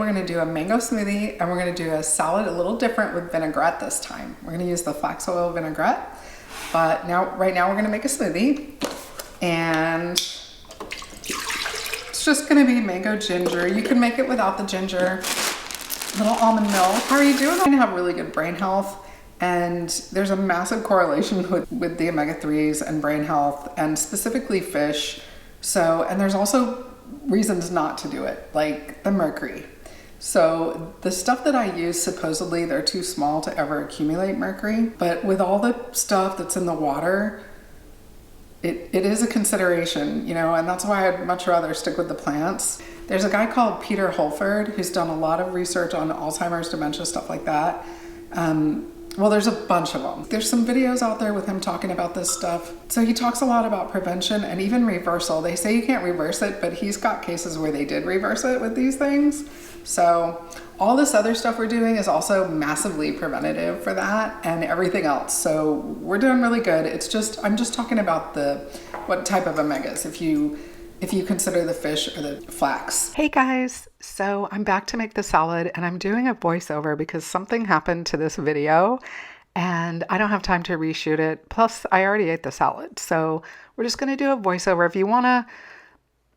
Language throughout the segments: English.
We're going to do a mango smoothie and we're going to do a salad a little different with vinaigrette this time. We're going to use the flax oil vinaigrette, but right now we're going to make a smoothie, and it's just going to be mango ginger. You can make it without the ginger. Little almond milk. How are you doing? I have really good brain health, and there's a massive correlation with the omega-3s and brain health, and specifically fish. So, and there's also reasons not to do it, like the mercury. So the stuff that I use, supposedly they're too small to ever accumulate mercury, but with all the stuff that's in the water, it is a consideration, you know, and that's why I'd much rather stick with the plants. There's a guy called Peter Holford who's done a lot of research on Alzheimer's, dementia, stuff like that. Well, there's a bunch of them. There's some videos out there with him talking about this stuff. So he talks a lot about prevention and even reversal. They say you can't reverse it, but he's got cases where they did reverse it with these things. So all this other stuff we're doing is also massively preventative for that and everything else. So we're doing really good. I'm just talking about what type of omegas, if you consider the fish or the flax. Hey guys, so I'm back to make the salad, and I'm doing a voiceover because something happened to this video and I don't have time to reshoot it. Plus I already ate the salad. So we're just going to do a voiceover. If you want to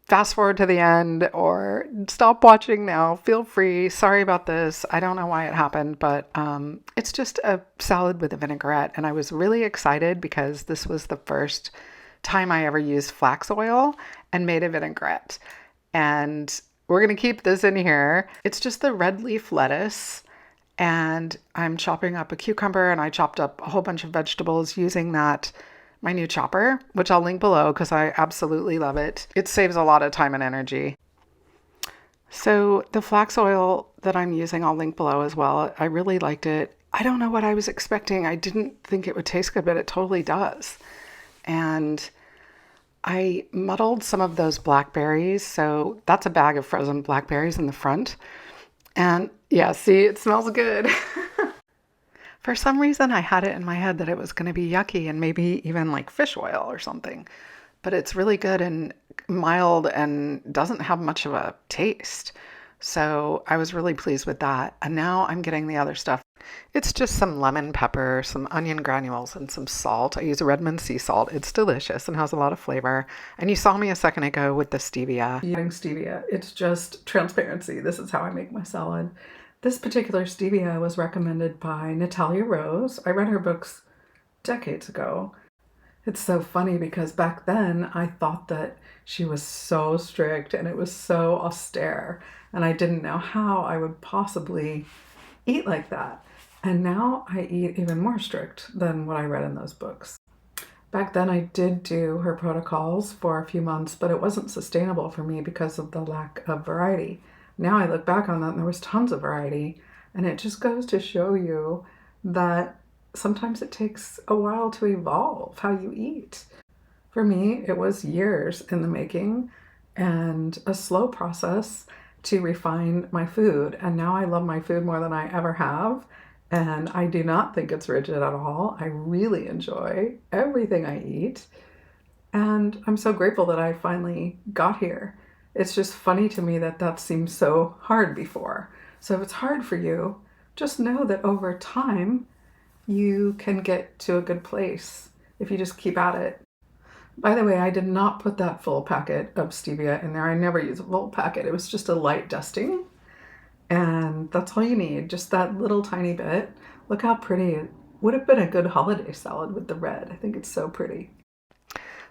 fast forward to the end or stop watching now, feel free. Sorry about this. I don't know why it happened, but it's just a salad with a vinaigrette. And I was really excited because this was the first time I ever used flax oil and made a vinaigrette. And we're going to keep this in here. It's just the red leaf lettuce, and I'm chopping up a cucumber, and I chopped up a whole bunch of vegetables using my new chopper, which I'll link below because I absolutely love it. It saves a lot of time and energy. So the flax oil that I'm using, I'll link below as well. I really liked it. I don't know what I was expecting. I didn't think it would taste good, but it totally does. And I muddled some of those blackberries. So that's a bag of frozen blackberries in the front. And yeah, see, it smells good. For some reason, I had it in my head that it was going to be yucky and maybe even like fish oil or something. But it's really good and mild and doesn't have much of a taste. So I was really pleased with that. And now I'm getting the other stuff. It's just some lemon pepper, some onion granules, and some salt. I use Redmond sea salt. It's delicious and has a lot of flavor. And you saw me a second ago with the stevia. Eating stevia. It's just transparency. This is how I make my salad. This particular stevia was recommended by Natalia Rose. I read her books decades ago. It's so funny because back then I thought that she was so strict and it was so austere, and I didn't know how I would possibly eat like that. And now I eat even more strict than what I read in those books. Back then I did do her protocols for a few months, but it wasn't sustainable for me because of the lack of variety. Now I look back on that and there was tons of variety, and it just goes to show you that sometimes it takes a while to evolve how you eat. For me, it was years in the making and a slow process to refine my food. And now I love my food more than I ever have. And I do not think it's rigid at all. I really enjoy everything I eat. And I'm so grateful that I finally got here. It's just funny to me that that seemed so hard before. So if it's hard for you, just know that over time, you can get to a good place if you just keep at it. By the way, I did not put that full packet of stevia in there. I never use a full packet. It was just a light dusting. And that's all you need, just that little tiny bit. Look how pretty. It would have been a good holiday salad with the red. I think it's so pretty.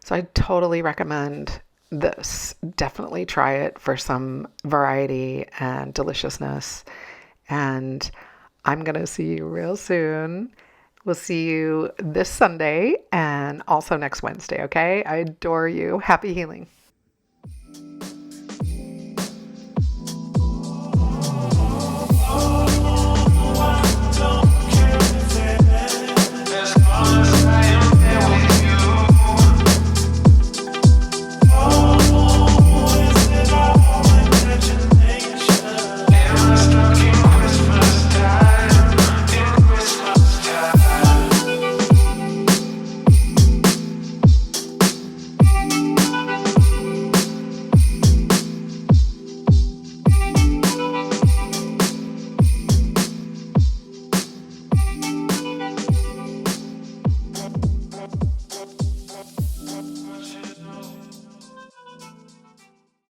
So I totally recommend this. Definitely try it for some variety and deliciousness. And I'm going to see you real soon. We'll see you this Sunday and also next Wednesday, okay? I adore you. Happy healing.